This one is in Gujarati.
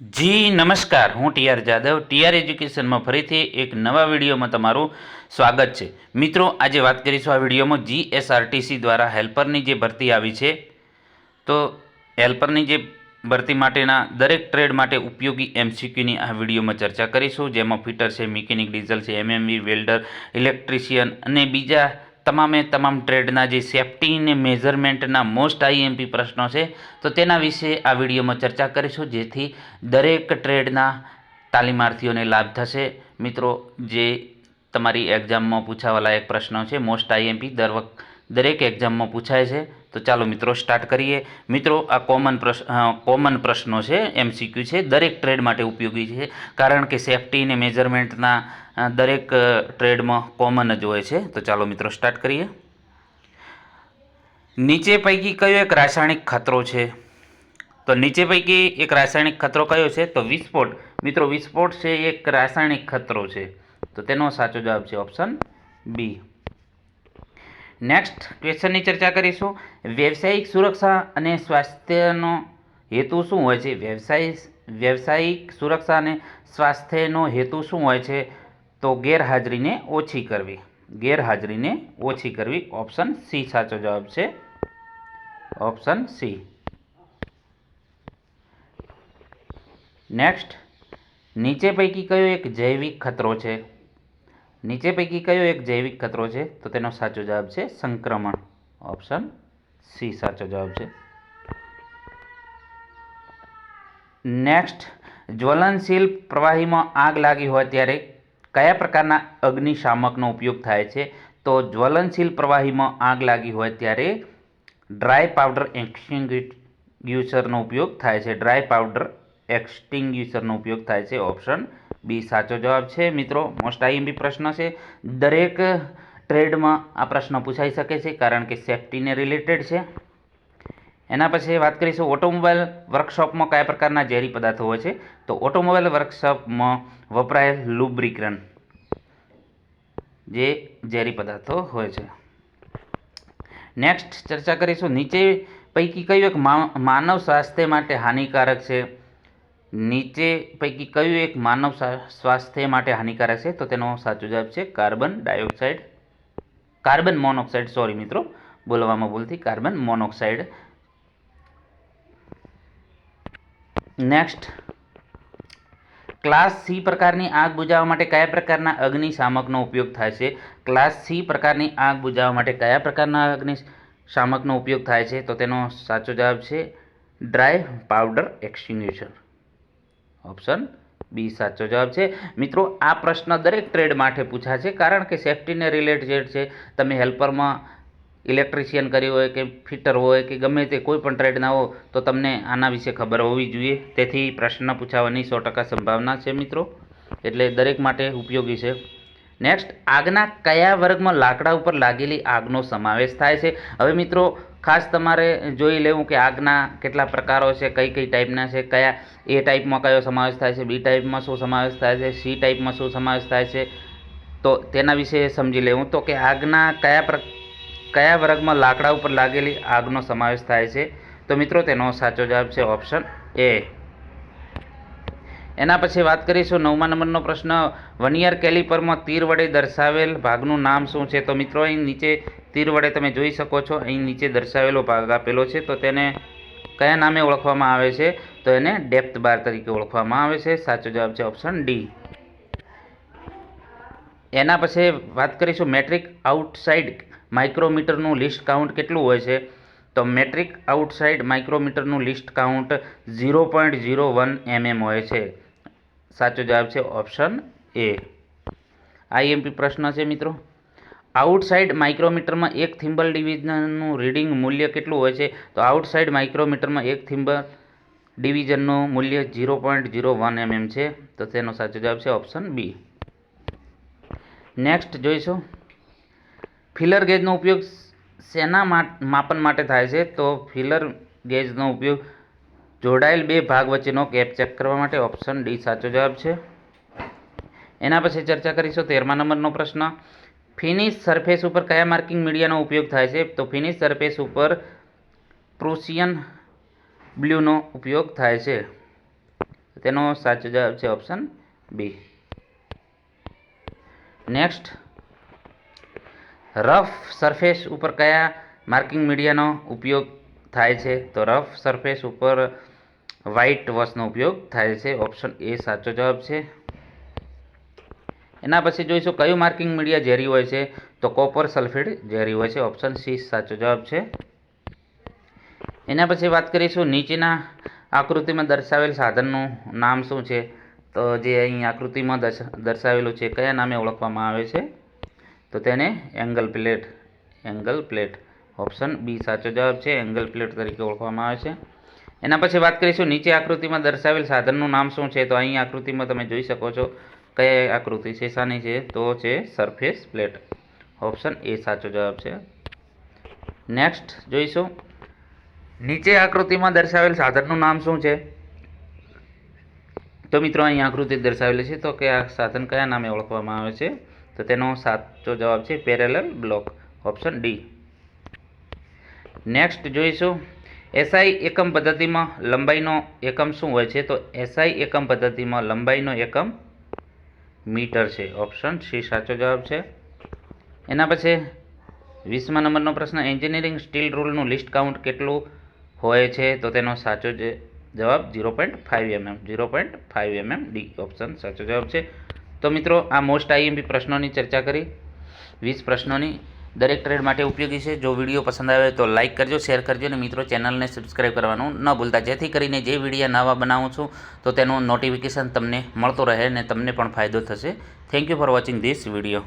જી નમસ્કાર, હું ટીઆર જાદવ ટીઆર એજ્યુકેશનમાં ફરીથી એક નવા વિડીયોમાં તમારું સ્વાગત છે. મિત્રો, આજે વાત કરીશું આ વિડીયોમાં જીએસઆરટીસી દ્વારા હેલ્પરની જે ભરતી આવી છે, તો હેલ્પરની જે ભરતી માટેના દરેક ટ્રેડ માટે ઉપયોગી એમસીક્યુની આ વિડીયોમાં ચર્ચા કરીશું, જેમાં ફિટર છે, મિકેનિક, ડીઝલ છે, એમએમવી, વેલ્ડર, ઇલેક્ટ્રિશિયન અને બીજા તમામ ટ્રેડના જે સેફ્ટી અને મેઝરમેન્ટના મોસ્ટ આઈએમપી પ્રશ્નો છે, તો તેના વિશે આ વિડીયોમાં ચર્ચા કરીશું, જેથી દરેક ટ્રેડના તાલીમાર્થીઓને લાભ થશે. મિત્રો, જે તમારી એક્ઝામમાં પૂછાવાલાયક પ્રશ્નો છે, મોસ્ટ આઈએમપી દરેક એક્ઝામમાં પૂછાય છે. તો ચાલો મિત્રો સ્ટાર્ટ કરીએ. મિત્રો, આ કોમન પ્રશ્નો છે, એમસીક્યુ છે, દરેક ટ્રેડ માટે ઉપયોગી છે, કારણ કે સેફ્ટી અને મેઝરમેન્ટના દરેક ટ્રેડમાં કોમન જ હોય છે. તો ચાલો મિત્રો સ્ટાર્ટ કરીએ. નીચે પૈકી કયો એક રાસાયણિક ખતરો છે? તો નીચે પૈકી એક રાસાયણિક ખતરો કયો છે? તો વિસ્ફોટ. મિત્રો, વિસ્ફોટ છે એક રાસાયણિક ખતરો છે, તો તેનો સાચો જવાબ છે ઓપ્શન બી. નેક્સ્ટ ક્વેશ્ચનની ચર્ચા કરીશું. વ્યવસાયિક સુરક્ષા અને સ્વાસ્થ્યનો હેતુ શું હોય છે? વ્યવસાયિક સુરક્ષા અને સ્વાસ્થ્યનો હેતુ શું હોય છે? તો ગેરહાજરીને ઓછી કરવી. ગેરહાજરીને ઓછી કરવી. ઓપ્શન સી સાચો જવાબ છે. Option C. નેક્સ્ટ, નીચે પૈકી કયો એક જૈવિક ખતરો છે? નીચે પૈકી કયો એક જૈવિક ખતરો છે? તો તેનો સાચો જવાબ છે સંક્રમણ. ઓપ્શન સી સાચો જવાબ છે. નેક્સ્ટ, જ્વલનશીલ પ્રવાહીમાં આગ લાગી હોય ત્યારે કયા પ્રકારના અગ્નિશામકનો ઉપયોગ થાય છે? તો જ્વલનશીલ પ્રવાહીમાં આગ લાગી હોય ત્યારે ડ્રાય પાવડર એક્સટિંગ્યુશરનો ઉપયોગ થાય છે. ડ્રાય પાવડર એક્સટિંગ્યુશરનો ઉપયોગ થાય છે. ઓપ્શન બી સાચો જવાબ છે. મિત્રો, મોસ્ટ આઈએમપી પ્રશ્ન છે. દરેક ટ્રેડમાં આ પ્રશ્ન પૂછાઈ શકે છે, કારણ કે સેફ્ટીને રિલેટેડ છે. એના પછી વાત કરીશું ઓટોમોબાઈલ વર્કશોપમાં કયા પ્રકારના ઝેરી પદાર્થો હોય છે? તો ઓટોમોબાઈલ વર્કશોપમાં વપરાયેલ લુબ્રિકન્ટ જે ઝેરી પદાર્થો હોય છે. નેક્સ્ટ ચર્ચા કરીશું. નીચે પૈકી કયું એક માનવ સ્વાસ્થ્ય માટે હાનિકારક છે? નીચે પૈકી કયું એક માનવ સ્વાસ્થ્ય માટે હાનિકારક છે? તો તેનો સાચો જવાબ છે કાર્બન મોનોક્સાઇડ. સોરી મિત્રો, બોલવામાં ભૂલથી. Carbon monoxide. Next, class C પ્રકારની આગ બુઝાવવા માટે કયા પ્રકારના અગ્નિશામકનો ઉપયોગ થાય છે? ક્લાસ સી પ્રકારની આગ બુઝાવવા માટે કયા પ્રકારના અગ્નિશામકનો ઉપયોગ થાય છે? તો તેનો સાચો જવાબ છે dry powder extinguisher. Option B સાચો જવાબ છે. મિત્રો, આ પ્રશ્ન દરેક ટ્રેડ માટે પૂછાય છે, કારણ કે સેફ્ટીને રિલેટેડ છે. તમે હેલ્પરમાં ઇલેક્ટ્રિશિયન કર્યું હોય કે ફિટર હોય કે ગમે તે કોઈ પણ ટ્રેડના હો, તો તમને આના વિશે ખબર હોવી જોઈએ. તેથી પ્રશ્ન પૂછાવાની 100% સંભાવના છે મિત્રો, એટલે દરેક માટે ઉપયોગી છે. નેક્સ્ટ, આગના કયા વર્ગમાં લાકડા ઉપર લાગેલી આગનો સમાવેશ થાય છે? હવે મિત્રો, ખાસ તમારે જોઈ લેવું કે આગના કેટલા પ્રકારો છે, કઈ કઈ ટાઈપના છે, કયા એ ટાઈપમાં કયો સમાવેશ થાય છે, બી ટાઈપમાં શું સમાવેશ થાય છે, સી ટાઈપમાં શું સમાવેશ થાય છે, તો તેના વિશે સમજી લેવું. તો કે આગના કયા વર્ગમાં લાકડા ઉપર લાગેલી આગનો સમાવેશ થાય છે? તો મિત્રો, તેનો સાચો જવાબ છે ઓપ્શન એ. એના પછી વાત કરીશું 9મા નંબરનો પ્રશ્ન. વર્નિયર કેલિપરમાં તીર વડે દર્શાવેલ ભાગનું નામ શું છે? તો મિત્રો, અહીં નીચે તીર વડે તમે જોઈ શકો છો, અહીં નીચે દર્શાવેલો ભાગ આપેલો છે, તો તેને કયા નામે ઓળખવામાં આવે છે? તો એને ડેપ્થ બાર તરીકે ઓળખવામાં આવે છે. સાચો જવાબ છે ઓપ્શન ડી. એના પછી વાત કરીશું મેટ્રિક આઉટસાઇડ માઇક્રોમીટરનું લિસ્ટ કાઉન્ટ કેટલું હોય છે? તો મેટ્રિક આઉટસાઇડ માઇક્રોમીટરનું લિસ્ટ કાઉન્ટ 0.01 mm હોય છે. સાચો જવાબ છે ઓપ્શન એ. આઈએમપી પ્રશ્ન છે મિત્રો. આઉટસાઇડ માઇક્રોમીટરમાં એક થિમ્બલ ડિવિઝનનું રીડિંગ મૂલ્ય કેટલું હોય છે? તો આઉટસાઇડ માઇક્રોમીટરમાં એક થિમ્બલ ડિવિઝનનું મૂલ્ય 0.01 mm છે, તો તેનો સાચો જવાબ છે ઓપ્શન બી. નેક્સ્ટ જોઈશું, ફિલર ગેજનો ઉપયોગ શેના માપન માટે થાય છે? તો ફિલર ગેજનો ઉપયોગ જોડાયેલ બે ભાગ વચ્ચેનો ગેપ ચેક કરવા માટે. ઓપ્શન ડી સાચો જવાબ છે. એના પછી ચર્ચા કરીશું 13મા નંબરનો પ્રશ્ન. ફિનિશ સરફેસ ઉપર કયા માર્કિંગ મીડિયાનો ઉપયોગ થાય છે? તો ફિનિશ સરફેસ ઉપર પ્રુશિયન બ્લ્યુનો ઉપયોગ થાય છે. તેનો સાચો જવાબ છે option B. Next, rough surface ઉપર કયા માર્કિંગ મીડિયાનો ઉપયોગ થાય છે? તો રફ સરફેસ ઉપર વ્હાઇટ વોશનો ઉપયોગ થાય છે. ઓપ્શન એ સાચો જવાબ છે. એના પછી જોઈશું કયું માર્કિંગ મીડિયા ઝેરી હોય છે? તો કોપર સલ્ફેટ ઝેરી હોય છે. ઓપ્શન સી સાચો જવાબ છે. એના પછી વાત કરીશું નીચેના આકૃતિમાં દર્શાવેલ સાધનનું નામ શું છે? તો જે અહીં આકૃતિમાં દર્શાવેલું છે કયા નામે ઓળખવામાં આવે છે? તો તેને એંગલ પ્લેટ. ઓપ્શન બી સાચો જવાબ છે. એંગલ પ્લેટ તરીકે ઓળખવામાં આવે છે. એના પછી વાત કરીશું નીચે આકૃતિમાં દર્શાવેલ સાધનનું નામ શું છે? તો અહીં આકૃતિમાં તમે જોઈ શકો છો કઈ આકૃતિ છે, શાની છે? તો છે સરફેસ પ્લેટ. ઓપ્શન એ સાચો જવાબ છે. નેક્સ્ટ જોઈશું નીચે આકૃતિમાં દર્શાવેલ સાધનનું નામ શું છે? તો મિત્રો અહીં આકૃતિ દર્શાવેલી છે, તો કે આ સાધન કયા નામે ઓળખવામાં આવે છે? તો તેનો સાચો જવાબ છે parallel block. Option D. Next જોઈશું એસઆઈ એકમ પદ્ધતિમાં લંબાઈનો એકમ શું હોય છે? તો એસઆઈ એકમ પદ્ધતિમાં લંબાઈનો એકમ મીટર છે. ઓપ્શન સી સાચો જવાબ છે. એના પછી 20મા નંબરનો પ્રશ્ન, એન્જિનિયરિંગ સ્ટીલ રૂલનું લિસ્ટ કાઉન્ટ કેટલું હોય છે? તો તેનો સાચો જવાબ 0.5 mm. 0.5 mm D. ઓપ્શન સાચો જવાબ છે. તો મિત્રો આ મોસ્ટ આઈએમપી પ્રશ્નોની ચર્ચા કરી, 20 પ્રશ્નોની, દરેક ટ્રેડ માટે ઉપયોગી છે. જો વિડીયો પસંદ આવે તો લાઇક કરજો, શેર કરજો અને મિત્રો ચેનલને સબસ્ક્રાઈબ કરવાનું ન ભૂલતા, જેથી કરીને જે વિડીયો નવા બનાવું છું તો તેનું નોટિફિકેશન તમને મળતો રહે અને તમને પણ ફાયદો થશે. Thank you for watching this video.